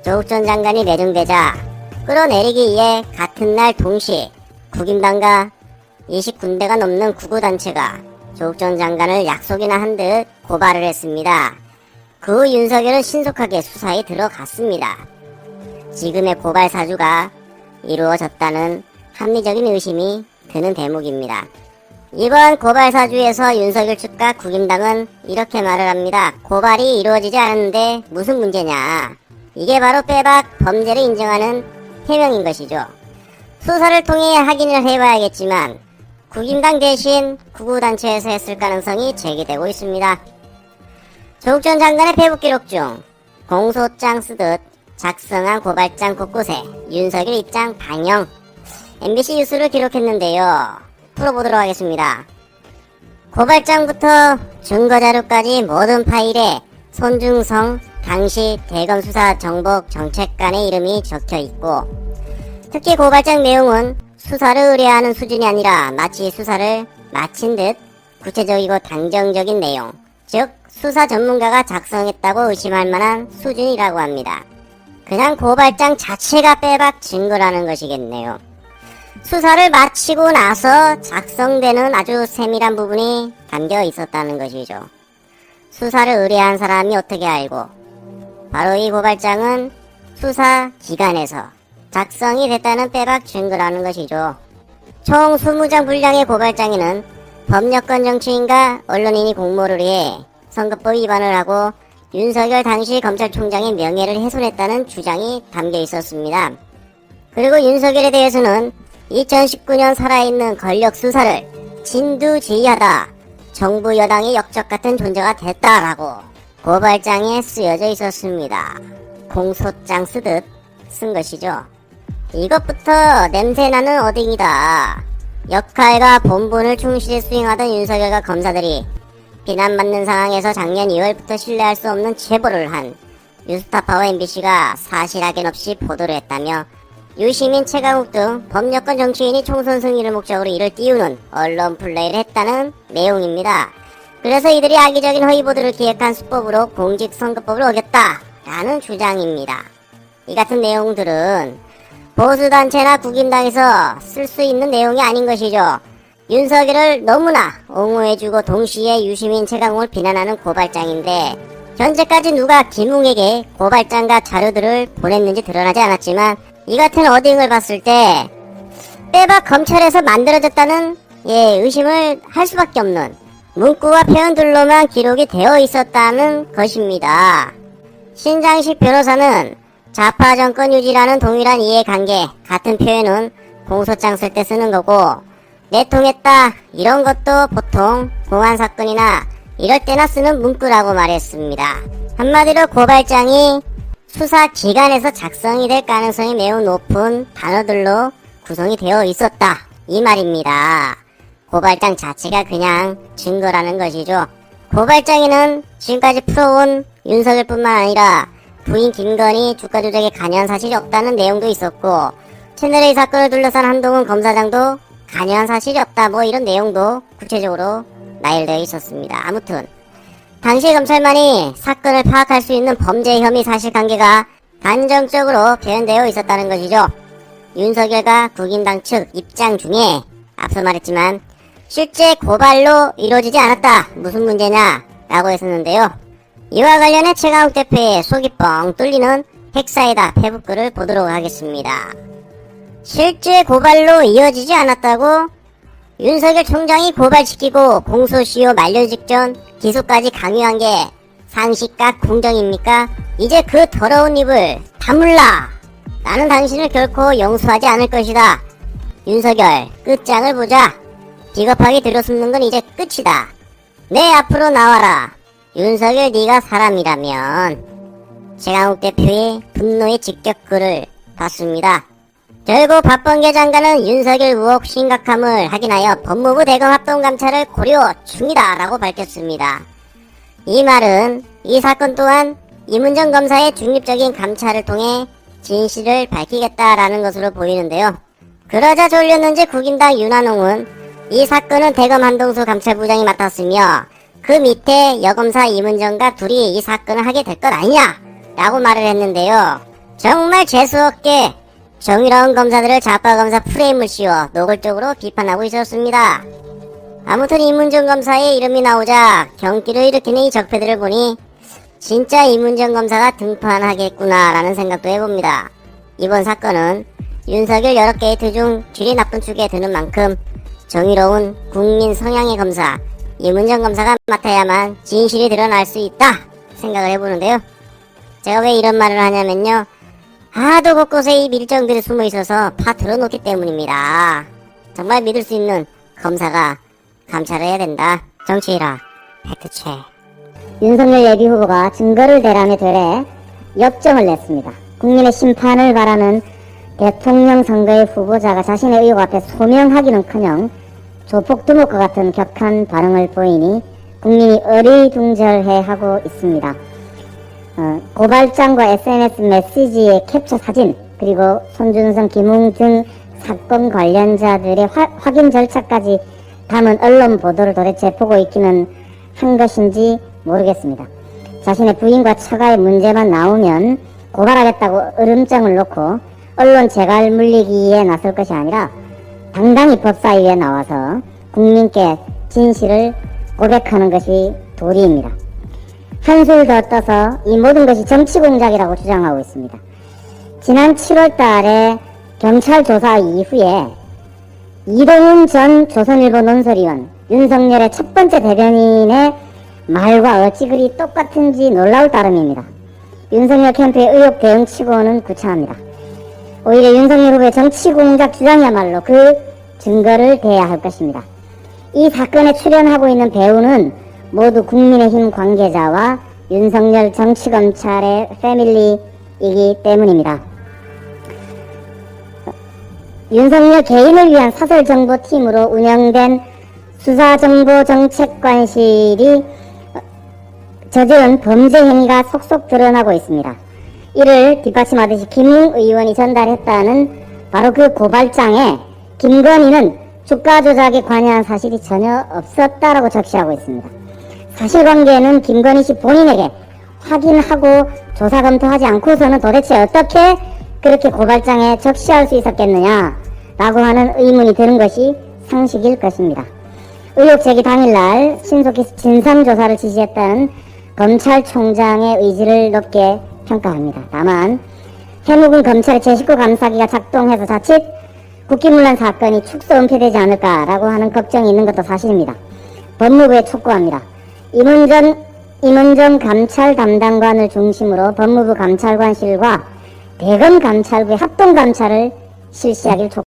조국 전 장관이 내정되자 끌어내리기 위해 같은 날 동시 국임당과 20군데가 넘는 구구단체가 조국 전 장관을 약속이나 한 듯 고발을 했습니다. 그 후 윤석열은 신속하게 수사에 들어갔습니다. 지금의 고발 사주가 이루어졌다는 합리적인 의심이 드는 대목입니다. 이번 고발 사주에서 윤석열 측과 국임당은 이렇게 말을 합니다. 고발이 이루어지지 않았는데 무슨 문제냐. 이게 바로 빼박 범죄를 인정하는 해명인 것이죠. 수사를 통해 확인을 해봐야겠지만 국임당 대신 구구단체에서 했을 가능성이 제기되고 있습니다. 조국 전 장관의 페북 기록 중 공소장 쓰듯 작성한 고발장 곳곳에 윤석열 입장 반영, MBC 뉴스를 기록했는데요. 풀어보도록 하겠습니다. 고발장부터 증거자료까지 모든 파일에 손중성 당시 대검 수사 정복 정책관의 이름이 적혀있고, 특히 고발장 내용은 수사를 의뢰하는 수준이 아니라 마치 수사를 마친 듯 구체적이고 단정적인 내용, 즉 수사 전문가가 작성했다고 의심할 만한 수준이라고 합니다. 그냥 고발장 자체가 빼박 증거라는 것이겠네요. 수사를 마치고 나서 작성되는 아주 세밀한 부분이 담겨 있었다는 것이죠. 수사를 의뢰한 사람이 어떻게 알고, 바로 이 고발장은 수사 기관에서 작성이 됐다는 빼박 증거라는 것이죠. 총 20장 분량의 고발장에는 법여권 정치인과 언론인이 공모를 해 선거법 위반을 하고 윤석열 당시 검찰총장의 명예를 훼손했다는 주장이 담겨 있었습니다. 그리고 윤석열에 대해서는 2019년 살아있는 권력 수사를 진두지휘하다 정부 여당의 역적 같은 존재가 됐다라고 고발장에 쓰여져 있었습니다. 공소장 쓰듯 쓴 것이죠. 이것부터 냄새나는 어딩이다. 역할과 본분을 충실히 수행하던 윤석열과 검사들이 비난받는 상황에서 작년 2월부터 신뢰할 수 없는 제보를 한 뉴스타파와 MBC가 사실 확인 없이 보도를 했다며 유시민, 최강욱 등 법여권 정치인이 총선 승리를 목적으로 이를 띄우는 언론 플레이를 했다는 내용입니다. 그래서 이들이 악의적인 허위 보도를 기획한 수법으로 공직선거법을 어겼다라는 주장입니다. 이 같은 내용들은 보수단체나 국임당에서 쓸 수 있는 내용이 아닌 것이죠. 윤석열을 너무나 옹호해주고 동시에 유시민, 최강욱을 비난하는 고발장인데, 현재까지 누가 김웅에게 고발장과 자료들을 보냈는지 드러나지 않았지만 이 같은 어딩을 봤을 때 빼박 검찰에서 만들어졌다는 의심을 할 수밖에 없는 문구와 표현들로만 기록이 되어 있었다는 것입니다. 신장식 변호사는 좌파 정권 유지라는 동일한 이해관계, 같은 표현은 공소장 쓸 때 쓰는 거고, 내통했다 이런 것도 보통 공안 사건이나 이럴 때나 쓰는 문구라고 말했습니다. 한마디로 고발장이 수사기관에서 작성이 될 가능성이 매우 높은 단어들로 구성이 되어 있었다 이 말입니다. 고발장 자체가 그냥 증거라는 것이죠. 고발장에는 지금까지 풀어온 윤석열뿐만 아니라 부인 김건희 주가 조작에 관여한 사실이 없다는 내용도 있었고, 채널A 사건을 둘러싼 한동훈 검사장도 관여한 사실이 없다 뭐 이런 내용도 구체적으로 나열되어 있었습니다. 아무튼 당시 검찰만이 사건을 파악할 수 있는 범죄 혐의 사실관계가 단정적으로 표현되어 있었다는 것이죠. 윤석열과 국임당 측 입장 중에 앞서 말했지만 실제 고발로 이루어지지 않았다 무슨 문제냐 라고 했었는데요. 이와 관련해 최강욱 대표의 속이 뻥 뚫리는 핵사이다 페북글을 보도록 하겠습니다. 실제 고발로 이어지지 않았다고? 윤석열 총장이 고발시키고 공소시효 만료 직전 기소까지 강요한 게 상식과 공정입니까? 이제 그 더러운 입을 다물라! 나는 당신을 결코 용서하지 않을 것이다. 윤석열, 끝장을 보자. 비겁하게 들어숨는 건 이제 끝이다. 내 앞으로 나와라. 윤석열, 네가 사람이라면. 최강욱 대표의 분노의 직격글을 봤습니다. 결국 박범계 장관은 윤석열 의혹 심각함을 확인하여 법무부 대검 합동감찰을 고려 중이다 라고 밝혔습니다. 이 말은 이 사건 또한 임은정 검사의 중립적인 감찰을 통해 진실을 밝히겠다라는 것으로 보이는데요. 그러자 졸렸는지 국임당 윤한홍은 이 사건은 대검 한동수 감찰부장이 맡았으며 그 밑에 여검사 임은정과 둘이 이 사건을 하게 될 것 아니냐 라고 말을 했는데요. 정말 재수없게 정의로운 검사들을 자빠검사 프레임을 씌워 노골적으로 비판하고 있었습니다. 아무튼 이문정 검사의 이름이 나오자 경기를 일으키는 이 적폐들을 보니 진짜 이문정 검사가 등판하겠구나 라는 생각도 해봅니다. 이번 사건은 윤석열 여러 게이트 중 질이 나쁜 축에 드는 만큼 정의로운 국민 성향의 검사 이문정 검사가 맡아야만 진실이 드러날 수 있다 생각을 해보는데요. 제가 왜 이런 말을 하냐면요, 하도 곳곳에 이 밀정들이 숨어있어서 파트로 놓기 때문입니다. 정말 믿을 수 있는 검사가 감찰을 해야 된다. 정치일화 팩트체크. 윤석열 예비후보가 증거를 대라며 되레 역정을 냈습니다. 국민의 심판을 바라는 대통령 선거의 후보자가 자신의 의혹 앞에 소명하기는커녕 조폭 두목과 같은 격한 반응을 보이니 국민이 어리둥절해하고 있습니다. 고발장과 SNS 메시지의 캡처 사진, 그리고 손준성, 김웅 등 사건 관련자들의 확인 절차까지 담은 언론 보도를 도대체 보고 있기는 한 것인지 모르겠습니다. 자신의 부인과 처가의 문제만 나오면 고발하겠다고 으름장을 놓고 언론 재갈 물리기에 나설 것이 아니라 당당히 법사위에 나와서 국민께 진실을 고백하는 것이 도리입니다. 한술 더 떠서 이 모든 것이 정치 공작이라고 주장하고 있습니다. 지난 7월 달에 경찰 조사 이후에 이동훈 전 조선일보 논설위원, 윤석열의 첫 번째 대변인의 말과 어찌 그리 똑같은지 놀라울 따름입니다. 윤석열 캠프의 의혹 대응치고는 구차합니다. 오히려 윤석열 후보의 정치 공작 주장이야말로 그 증거를 대야 할 것입니다. 이 사건에 출연하고 있는 배우는 모두 국민의힘 관계자와 윤석열 정치검찰의 패밀리이기 때문입니다. 윤석열 개인을 위한 사설정보팀으로 운영된 수사정보정책관실이 저지른 범죄 행위가 속속 드러나고 있습니다. 이를 뒷받침하듯이 김웅 의원이 전달했다는 바로 그 고발장에 김건희는 주가 조작에 관여한 사실이 전혀 없었다라고 적시하고 있습니다. 사실관계는 김건희 씨 본인에게 확인하고 조사 검토하지 않고서는 도대체 어떻게 그렇게 고발장에 적시할 수 있었겠느냐 라고 하는 의문이 드는 것이 상식일 것입니다. 의혹 제기 당일날 신속히 진상조사를 지시했다는 검찰총장의 의지를 높게 평가합니다. 다만 해묵은 검찰의 제19 감사기가 작동해서 자칫 국기문란 사건이 축소 은폐되지 않을까라고 하는 걱정이 있는 것도 사실입니다. 법무부에 촉구합니다. 임은정 감찰 담당관을 중심으로 법무부 감찰관실과 대검 감찰부의 합동감찰을 실시하길 촉구합니다.